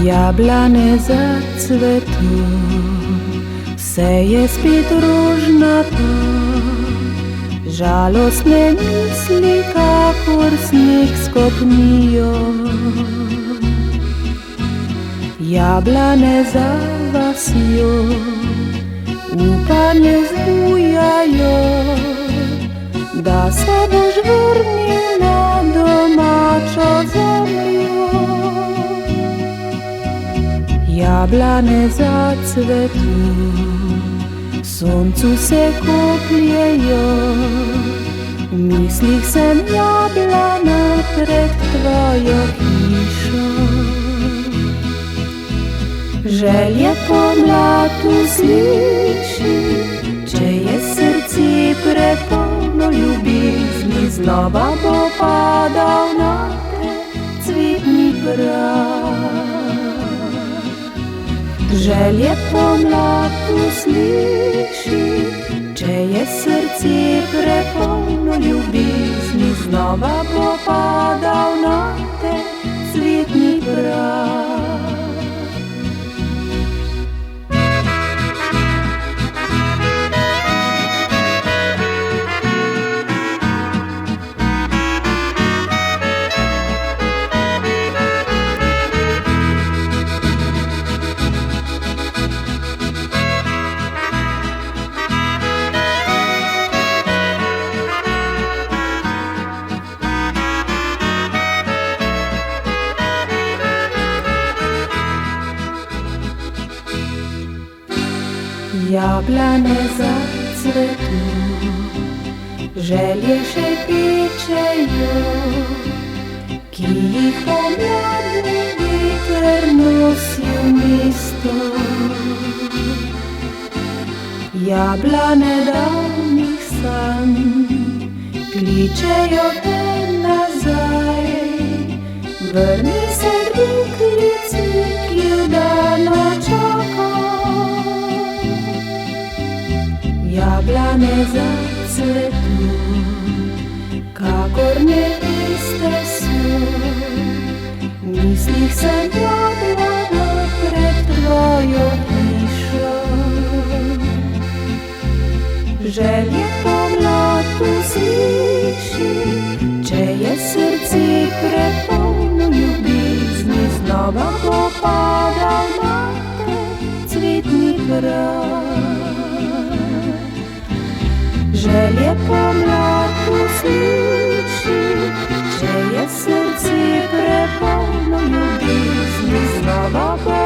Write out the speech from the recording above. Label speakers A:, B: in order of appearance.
A: Jablane zacvetu, vse je spet rožnato, žalostne misli kakor sneg skopnijo. Jablane za vasjo, upanje zbujajo, da se boš vrnil na domačo zemljo. Jablane zacvetu, soncu se kopljejo, v mislih sem jablana pred tvojo hišo. Želje pomlad usliši, če je srce prepolno ljubezni, znova bo padal na te cvetni prah. Želje pomlad usliši, če je srce prepolno ljubezni, znova bo padal na te cvetni prah. Jablane zacvetu, želje še pečejo, ki jih pomladni veter nosi v mesto. Jablane davnih sanj kličejo te nazaj, vrni se deklici, ki vdano čaka. Jablane zacvetu, kakor neveste so, v mislih sem jablana pred tvojo hišo. Želje pomlad usliši, če je srce prepolno ljubezni, znova bo padal na te cvetni prah. Želje pomlad usliši, če je srce prepolno ljubezni, znova bo